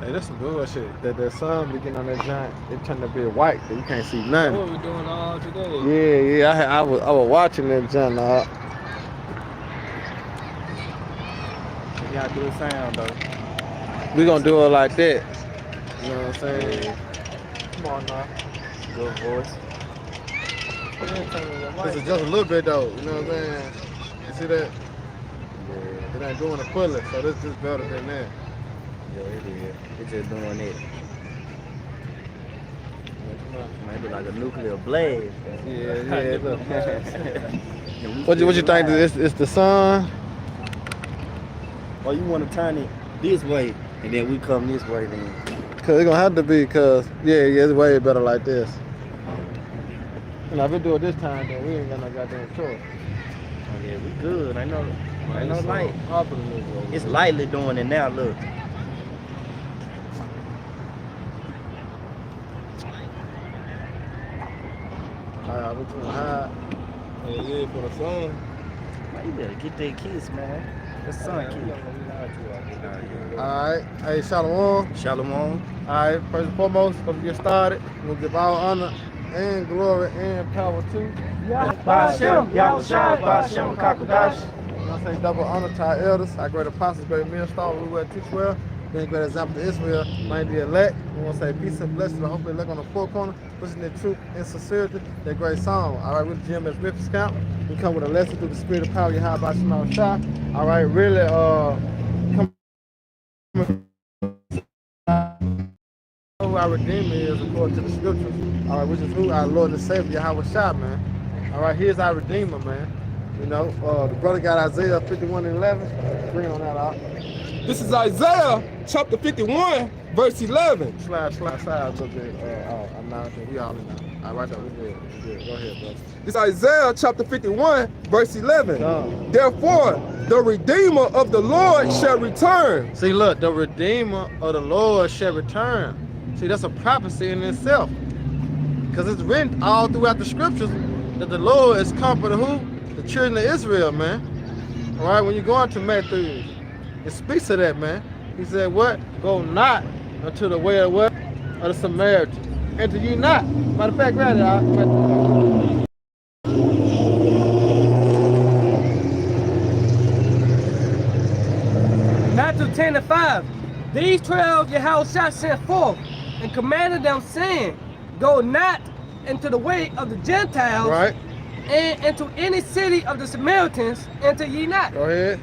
Hey, that's some bullshit. That sun be getting on that giant, it turned to be white, so you can't see That's nothing. what we doing all today. I was watching that giant. We gotta do the sound though. We gonna do it like that. You know what I'm saying? Yeah, Come on now. good voice. This is just a little bit though. You know what I'm saying? You see that? Yeah, It ain't doing a fully, so this is better than that. yeah, it is. It's just doing it. Maybe like a nuclear blast. Yeah, look. And we What you still think? alive. It's the sun? Or you want to turn it this way, and then we come this way then. Cause it's gonna have to be. Cause it's way better like this. And if we do it this time, then we ain't got no goddamn choice. Oh yeah, we good. Ain't no light. It's It's lightly doing it now, look. Alright, we too high. Yeah, for the sun. Man, you better get that kiss, man. The sun kiss. Alright, hey, Shalom. Shalom. Alright, first and foremost, before we get started, we'll give all honor and glory and power to. Ba'ashem, Yahushua, Ba'ashem, Kakodash. I say double honor to our elders, our great apostles, great ministers, we will teach well. Being a great example to Israel, might the elect. We want to say peace and blessings. I hope they elect on the four corner, pushing their truth and sincerity. That great song. All right, with Jim as Memphis Camp. We come with a lesson through the spirit of power. Yahweh Shema Shah. All right, really, come who our Redeemer is according to the scriptures. All right, which is who our Lord and Savior Yahweh Shah, man. All right, here's our Redeemer, man. You know, the brother got Isaiah 51:11. Bring on that out. This is Isaiah chapter 51, verse 11. Slide a little bit. I'm not sure. We all in now. All right, we good. Go ahead, brother. This is Isaiah chapter 51, verse 11. Come. Therefore, the Redeemer of the Lord shall return. See, look, the Redeemer of the Lord shall return. See, that's a prophecy in itself. Because it's written all throughout the scriptures that the Lord is comforting who? The children of Israel, man. All right, when you go into Matthew, it speaks of that, man. He said, what? Go not unto the way of what? Of the Samaritans. Enter ye not. Matter of fact, right there. Matthew 10:5. These 12 Yahushua sent forth and commanded them, saying, go not into the way of the Gentiles, Right. and into any city of the Samaritans, enter ye not, Go ahead.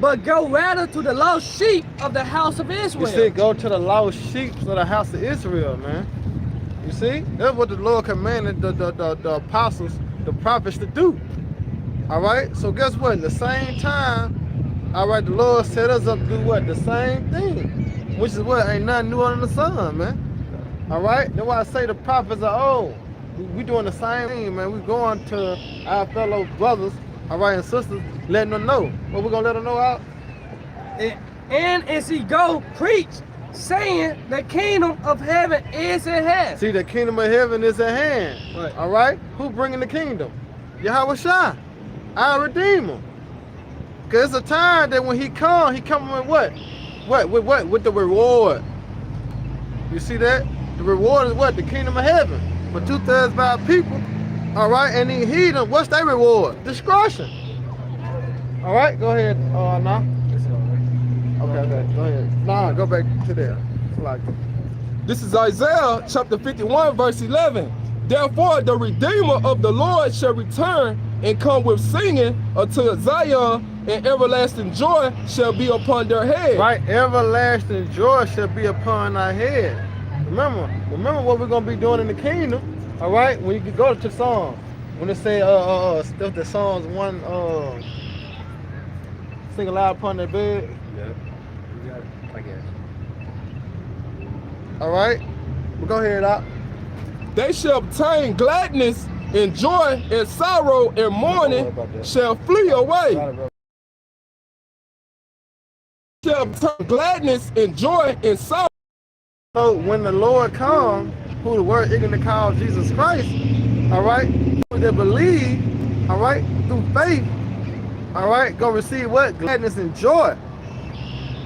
but go rather to the lost sheep of the house of You Israel. see, go to the lost sheep of the house of Israel, man. You see? That's what the Lord commanded the apostles, the prophets to do. All right? So guess what? In the same time, all right, the Lord set us up to do what? The same thing. Which is what? Ain't nothing new under the sun, man. All right? That's why I say the prophets are old. We doing the same thing, man. We going to our fellow brothers, all right, and sisters, letting them know. What we gonna let them know out? And as he go, preach, saying the kingdom of heaven is at hand. See, the kingdom of heaven is at hand. Right. All right? Who bringing the kingdom? Yahweh Shah, our Redeemer. Because it's a time that when he come with what? What? With the reward. You see that? The reward is what? The kingdom of heaven. For 2/3 of our people. All right? And in heathen, what's their reward? Destruction. All right? Go ahead, now. Okay. Go ahead. Nah, go back to there. It's like, This is Isaiah chapter 51, verse 11. Therefore, the Redeemer of the Lord shall return and come with singing unto Zion, and everlasting joy shall be upon their head. right? Everlasting joy shall be upon our head. Remember what we're gonna be doing in the kingdom. All right, when you can go to Psalms, when it say stuff the Psalms 1 sing aloud upon their bed. Yeah, you got it. I guess. All right, well, go ahead out. They shall obtain gladness and joy, and sorrow and mourning shall flee away. Shall obtain gladness and joy and sorrow. So when the Lord comes, who the word ignorant calls Jesus Christ, all right, who they believe, all right, through faith, all right, go receive what? Gladness and joy.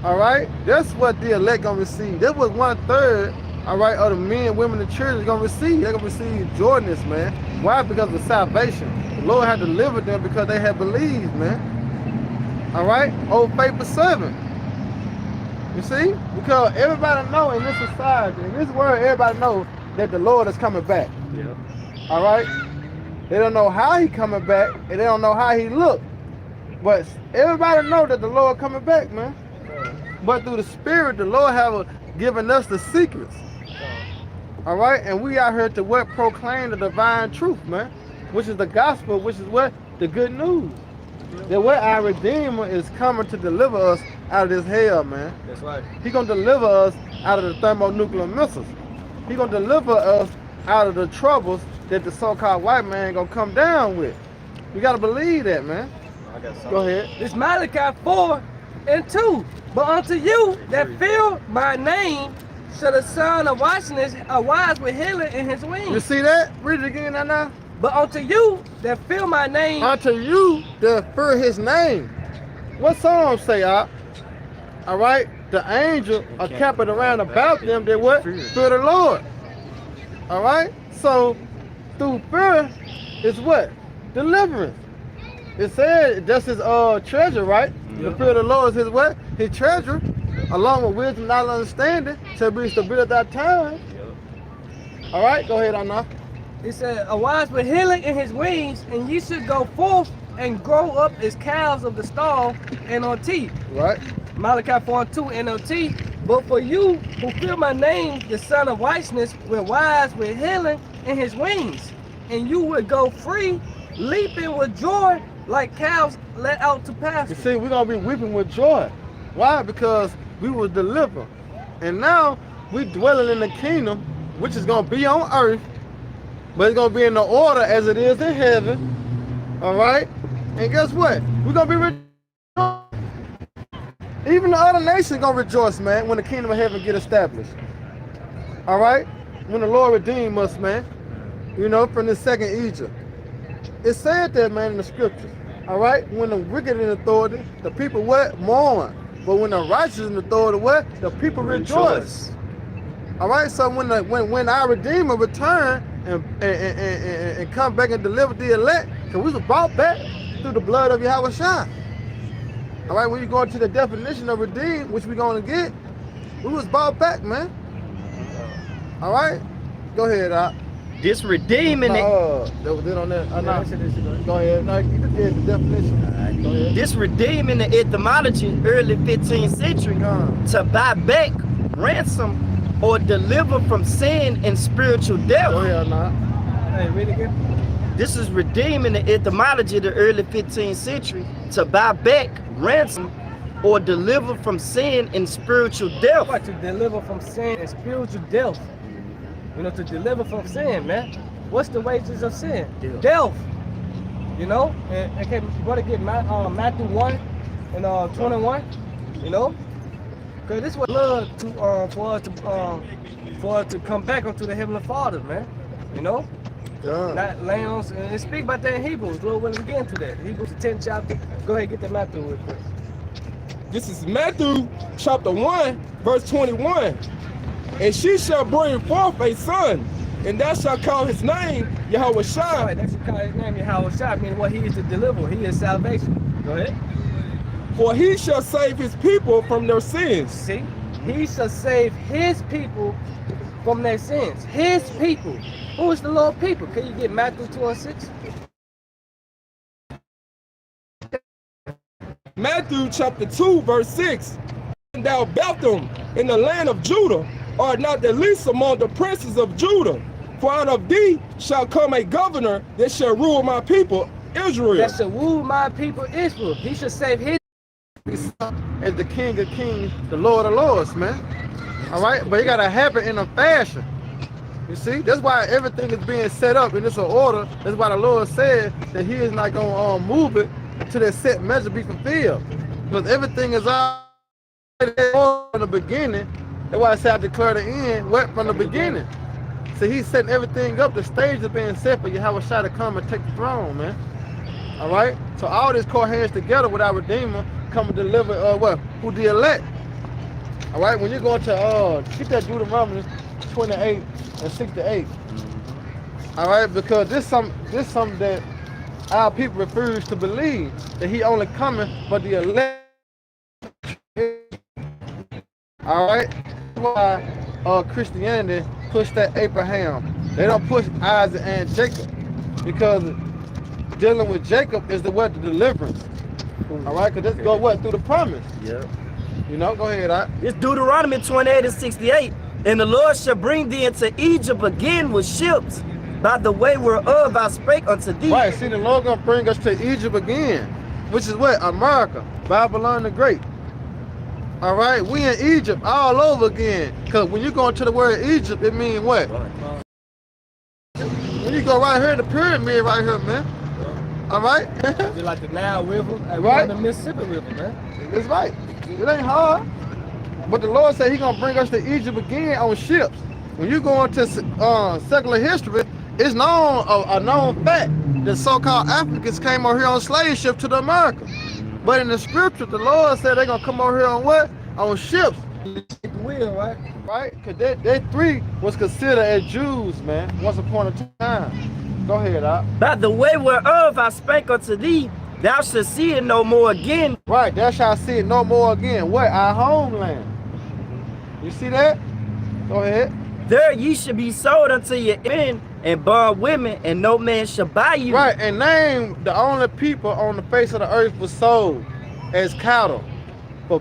All right, that's what the elect gonna receive. This was 1/3. All right, of the men, women, and children gonna receive. They're gonna receive Jordan's, man. Why? Because of salvation. The Lord had delivered them because they had believed, man. All right, old faithful servant. You see, because everybody know in this society, in this world, everybody know that the Lord is coming back. Yeah. All right, they don't know how he coming back, and they don't know how he look. But everybody know that the Lord coming back, man. But through the Spirit, the Lord have given us the secrets. All right, and we out here to what? Proclaim the divine truth, man, which is the gospel, which is what? The good news. That what our Redeemer is coming to deliver us out of this hell, man. That's right. He gonna deliver us out of the thermonuclear missiles. He gonna deliver us out of the troubles that the so-called white man gonna come down with. We gotta believe that, man. I got something. Go ahead. This Malachi 4:2. But unto you that fear my name shall the Son of Righteousness arise with healing in his You wings. see that? Read it again now. But unto you that fear my name, Unto you that fear his name. What Psalm say, all right? The angel are camped around about them that what? Fear the Lord. All right? So through fear is what? Deliverance. It said that's his treasure, right? The fear of the Lord is his what? His treasure, along with wisdom, knowledge, understanding, shall be stability at time. All right, go ahead, Anna. it said, arise with healing in his wings, and ye should go forth and grow up as calves of the stall NLT. Right. Malachi 4:2 NLT. But for you who fear my name, the Son of Righteousness will rise with healing in his wings, and you will go free, leaping with joy like calves let out to You pasture. see, we're gonna be weeping with joy. Why? Because we was delivered, and now we dwelling in the kingdom, which is gonna be on earth, but it's gonna be in the order as it is in heaven. All right. And guess what? We're gonna be rejoicing. Even the other nations gonna rejoice, man, when the kingdom of heaven get established. All right. When the Lord redeem us, man. You know, from the second Egypt. It said that, man, in the scriptures. All right. When the wicked in authority, the people what? Mourn. But when the righteous in authority, what? The people rejoice. All right. So when our Redeemer return and come back and deliver the elect, because we was brought back through the blood of Yahweh Shai. All right. When you go into the definition of redeemed, which we're gonna get, we was brought back, man. All right. Go ahead, This redeeming it. that was it on that. Go ahead. No, you did the definition. Go ahead. This redeeming the etymology early 15th century to buy back, ransom, or deliver from sin and spiritual death. Go ahead, now. Hey, read again. This is redeeming the etymology of the early 15th century to buy back, ransom, or deliver from sin and spiritual death. What, to deliver from sin and spiritual death. You know, to deliver from sin, man. What's the wages of sin? Death. You know, and okay, you gotta get Matthew 1 and 21. You know, because this was love to for us to come back unto the Heavenly Father, man. You know, not lambs. And speak about that in Hebrews. Lord willing, we get into that. Hebrews the 10th chapter. Go ahead, get that Matthew real quick. This is Matthew chapter 1, verse 21. And she shall bring forth a son, and thou shalt call his name Yahweh Shai. Right, that should call his name Yahweh Shai, meaning what he is to deliver. He is salvation. Go ahead. For he shall save his people from their sins. See, he shall save his people from their sins. His people. Who is the Lord people? Can you get Matthew 2 and 6? Matthew chapter 2, verse 6. And thou Bethlehem in the land of Judah art not the least among the princes of Judah. For out of thee shall come a governor that shall rule my people, Israel. That shall rule my people Israel. He shall save his As the King of Kings, the Lord of Lords, man. All right, but it gotta happen in a fashion. You see, that's why everything is being set up in this order. That's why the Lord said that He is not gonna move it to that set measure be fulfilled, because everything is already from the beginning. That's why I said I declare the end went from the beginning. So He's setting everything up. The stage is being set for Yahweh Shai to come and take the throne, man. All right. So all this core hands together with our Redeemer come and deliver what? Who the elect? All right, when you go to get that Deuteronomy 28 and 68. All right, because this something that our people refuse to believe, that he only coming for the elect. All right, that's why Christianity push that Abraham. They don't push Isaac and Jacob, because dealing with Jacob is the way to deliverance. All right, because this go what through the promise. Yeah. You know, go ahead. It's Deuteronomy 28 and 68. And the Lord shall bring thee into Egypt again with ships, by the way whereof I spake unto thee. Right, see, the Lord gonna bring us to Egypt again, which is what? America, Babylon the Great. All right, we in Egypt all over again. Because when you go into the word Egypt, it means what? When you go right here, the pyramid right here, man. All right? Just like the Nile River and Right. the Mississippi River, man. It's right. It ain't hard. But the Lord said he gonna bring us to Egypt again on ships. When you go into secular history, it's known a known fact that so-called Africans came over here on slave ships to the America. But in the scripture, the Lord said they're gonna come over here on what? On ships. The wheel, right? Right? Because they three was considered as Jews, man, once upon a time. Go ahead, Doc. By the way whereof I spake unto thee, thou shalt see it no more again. Right, thou shalt see it no more again. What? Our homeland. You see that? Go ahead. There ye shall be sold unto your men and bond women, and no man shall buy you. Right, and name the only people on the face of the earth was sold as cattle for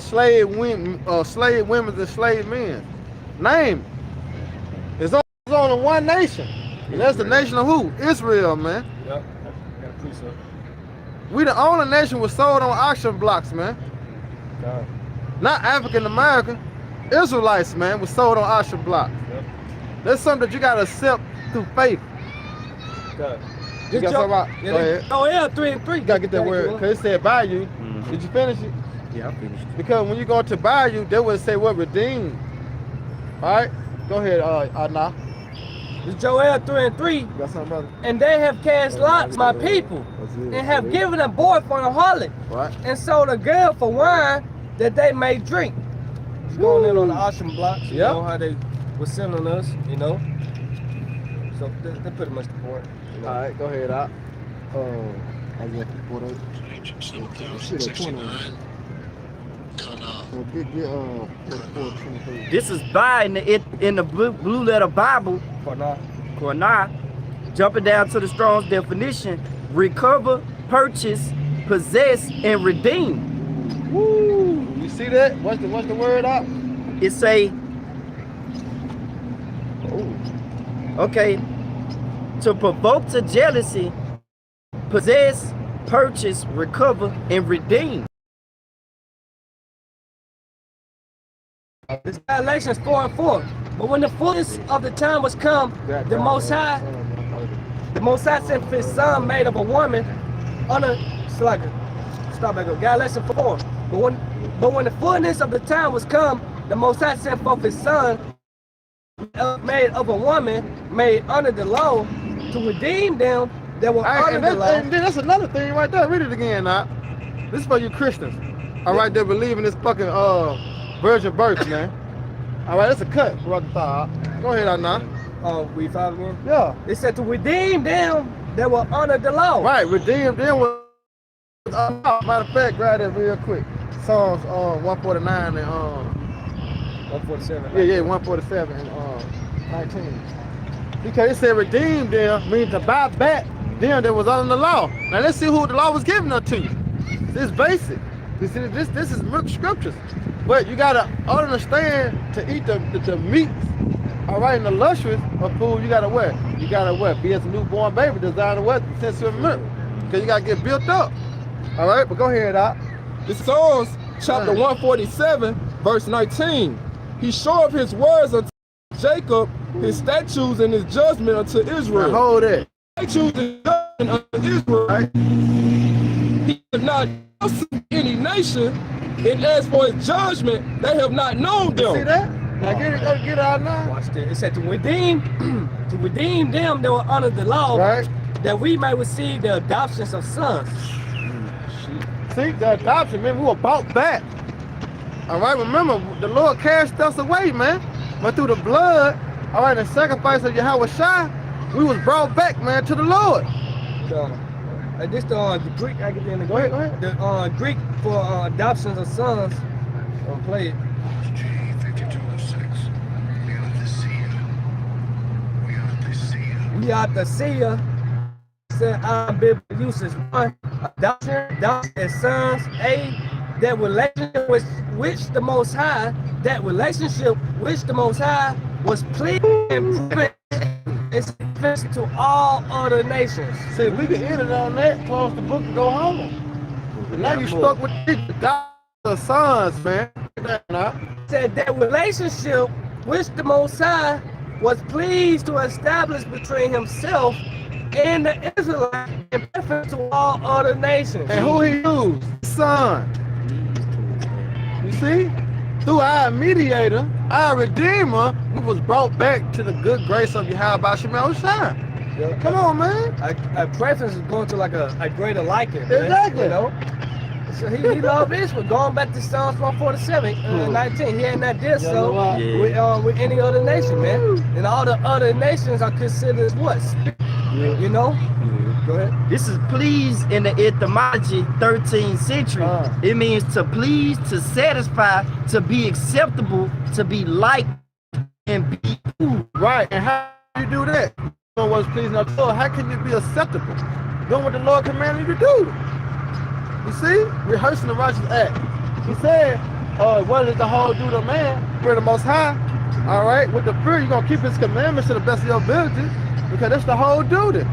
slave women and slave men. Name it. There's only one nation, and that's the nation of who? Israel, man. Yep. Got a precept. We the only nation was sold on auction blocks, man. God. Not African American. Israelites, man, was sold on auction blocks. Yep. That's something that you gotta accept through faith. God. You got something about? Go ahead. Oh yeah, 3 and 3. You gotta get that word, because it said bayou. Mhm. Did you finish it? Yeah, I finished. Because when you go to bayou, they would say what? Redeemed. All right? Go ahead, Anna. It's Joel 3 and 3. You got something, brother? And they have cast lots, my people, and have given a boy for a harlot, Right? and sold a girl for wine that they may drink. It's going in on the auction blocks, you Yep. know how they were selling us, you know. So that's pretty much the point. You know? All right, go ahead, Doc. This is by in the blue letter Bible, For now. Quran, jumping down to the Strong's definition: recover, purchase, possess, and redeem. Woo! You see that? What's the word, Doc? It say, okay, to provoke to jealousy, possess, purchase, recover, and redeem. It's Galatians 4 and 4. But when the fullness of the time was come, the Most High sent his son made of a woman under stop back up. Galatians 4. But when the fullness of the time was come, the Most High sent forth his son made of a woman made under the law to redeem them that were under the law. And then that's another thing right there. Read it again, Doc. This is for you Christians. All right, they believe in this fucking virgin birth, man. All right, that's a cut, brother. Go ahead, Anna. We follow again? Yeah. It said to redeem them that were under the law. Right, redeem them with matter of fact, grab that real quick. Psalms 149 and 147. yeah, 147 and 19. Because it said redeem them means to buy back them that was under the law. Now let's see who the law was given unto you. It's basic. You see, this is scriptures. But you gotta understand to eat the meats, all right, and the luxuries of food. You gotta what? You gotta what? Be as a newborn baby, designed to what? Sensitive milk. Because you gotta get built up. All right, but go ahead, Doc. It's Psalms chapter 147, verse 19. He showed his words unto Jacob, his statutes and his judgment unto Israel. Now hold it. Statutes and judgment unto Israel. Right? He did not see any nation, and as for his judgment, they have not known them. See that? Now get it out now. Watch this. It said to redeem them that were under the law, Right? that we may receive the adoptions of sons. See, the adoption, man, we were bought back. All right, remember, the Lord cast us away, man. But through the blood, all right, the sacrifice of Yahweh Shai, we was brought back, man, to the Lord. This the Greek, I get in the Go Greek. ahead. The Greek for adoptions of sons. I'll play it. We are the seer. Said I'm biblical uses. 1, adoption as sons. A, that relationship which the Most High, was pleased and proven to all other nations. See, we can end it on that, close the book and go home. But now you stuck with the sons, man. Said that relationship which the Most High was pleased to establish between himself and the Israelites and preference to all other nations. And who he used? Son. You see? Through our mediator, our redeemer, we was brought back to the good grace of Yahweh Shai. Yeah. Come on, man. A preference is going to like a greater liking. Man, Exactly. you know? So he loved Israel. Going back to Psalms 147, 19. He ain't not did so with any other nation, man. And all the other nations are considered what? You know? Go ahead. This is please in the etymology 13th century. It means to please, to satisfy, to be acceptable, to be liked, and be approved. Right. And how do you do that? You know what's pleasing unto the Lord. How can you be acceptable? Doing what the Lord commanded you to do. You see? Rehearsing the righteous act. He said, what is the whole duty of man? Fear the Most High. All right? With the fear, you're going to keep his commandments to the best of your ability, because that's the whole duty.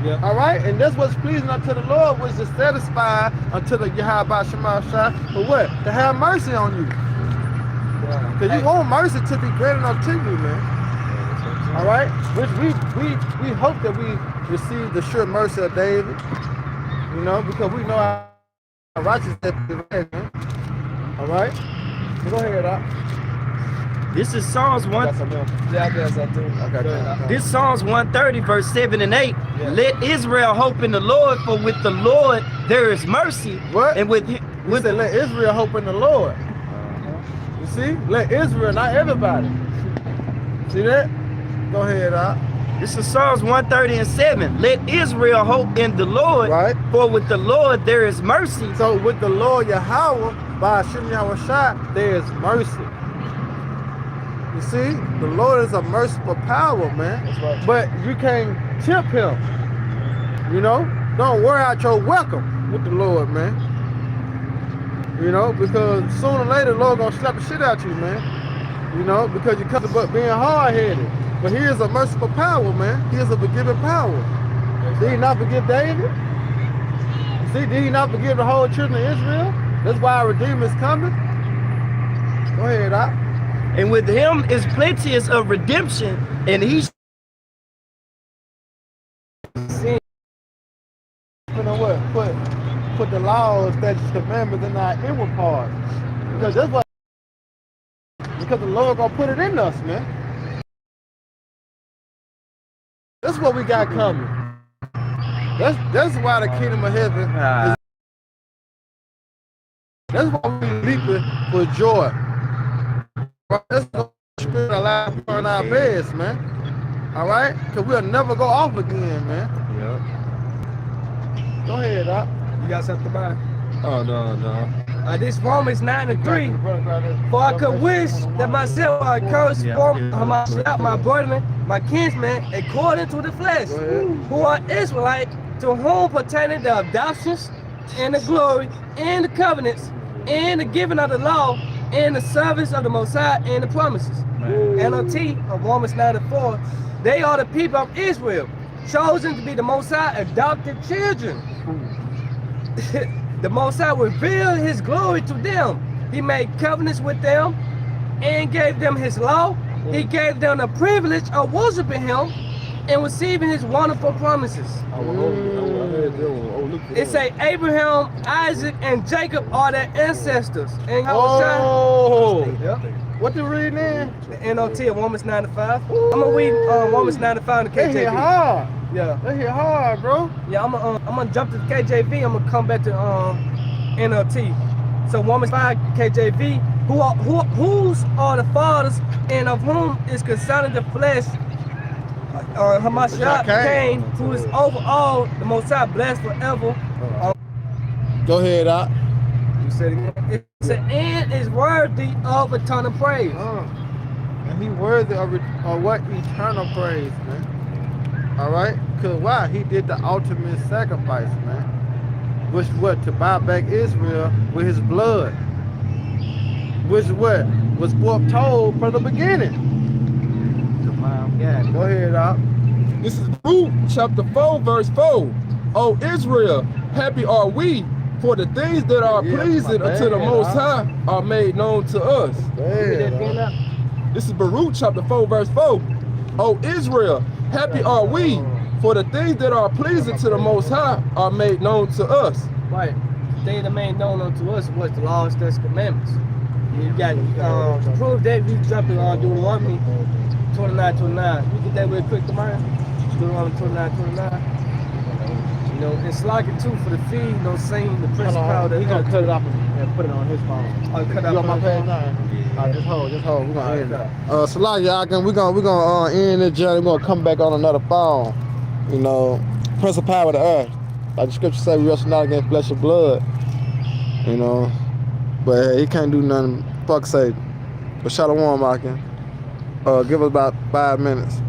Yeah. All right? And that's what's pleasing unto the Lord, was to satisfy unto the Yahweh Shai for what? To have mercy on you. Because you want mercy to be great enough to you, man. All right? Which we hope that we receive the sure mercy of David. You know, because we know how righteous that is, man. All right? Go ahead, Doc. This is Psalms 1. Yeah, I guess I do. Okay. This Psalms 130, verse 7 and 8. Yeah. Let Israel hope in the Lord, for with the Lord there is mercy. What? And with We said let Israel hope in the Lord. You see? Let Israel, not everybody. See that? Go ahead, Doc. this is Psalms 130 and 7. Let Israel hope in the Lord, Right. for with the Lord there is mercy. So with the Lord Yahweh, by Hashem Yahweh Shai, there is mercy. You see, the Lord is a merciful power, man. That's right. But you can't tip him. You know? Don't wear out your welcome with the Lord, man. You know, because sooner or later, the Lord gonna slap the shit out you, man. You know, because you come about being hard-headed. But he is a merciful power, man. He is a forgiving power. Did he not forgive David? See, did he not forgive the whole children of Israel? That's why our Redeemer is coming. Go ahead, Doc. And with him is plenteous of redemption, and he What? Put the laws, statutes, commandments in our inward part. Because that's what. Because the Lord gonna put it in us, man. That's what we got coming. That's why the kingdom of heaven. That's why we leaping for joy. That's the spirit alive on our beds, man. All right, because we'll never go off again, man. Go ahead, Doc. You got something to buy? Oh, no. This Romans 9 and 3. For I could wish that myself I curse my brethren, my kinsmen, according to the flesh, who are Israelite, to whom pertaining the adoptions and the glory and the covenants and the giving of the law and the service of the Most High and the promises. NLT of Romans 9 and 4. They are the people of Israel, chosen to be the Most High adopted children. The Most High revealed his glory to them. He made covenants with them and gave them his law. He gave them the privilege of worshiping him and receiving his wonderful promises. It say Abraham, Isaac, and Jacob are their ancestors. And What you reading in? the NLT of Romans 9 to 5. I'm gonna read Romans 9 to 5 in the They hit KJV. hard. Yeah. They hit hard, bro. Yeah, I'm gonna jump to the KJV. I'm gonna come back to NLT. So Romans 5 KJV, whose are the fathers, and of whom is concerning the flesh, Hamashiach came, who is over all, the Most High, blessed forever. Go ahead, Doc. You said it again. It said, and is worthy of eternal praise. And he worthy of what? Eternal praise, man. All right? Because why? He did the ultimate sacrifice, man. Which what? To buy back Israel with his blood. Which what? Was foretold from the beginning. Yeah. Go ahead, Doc. This is Ruth chapter 4, verse 4. O Israel, happy are we, for the things that are pleasing unto the Most High are made known to us. Go ahead, Doc. This is Baruch chapter 4, verse 4. O Israel, happy are we, for the things that are pleasing to the Most High are made known to us. Right. The thing that made known unto us was the laws, statutes, commandments. You got to prove that. We jump to Deuteronomy 29:29. You get that real quick tomorrow? Deuteronomy 29:29. You know, it's slocking too for the feed, you know, saying the principle that He's gonna cut it off and put it on his phone. I'll cut You out on my page now? Just hold. We're gonna end it. Salaki, we're gonna end this journey. We're gonna come back on another phone. You know, principality of the earth. Like the scripture say, we wrestle not against flesh and blood. You know, but he can't do nothing. Fuck Satan. But Shalom, Akin. Give us about 5 minutes.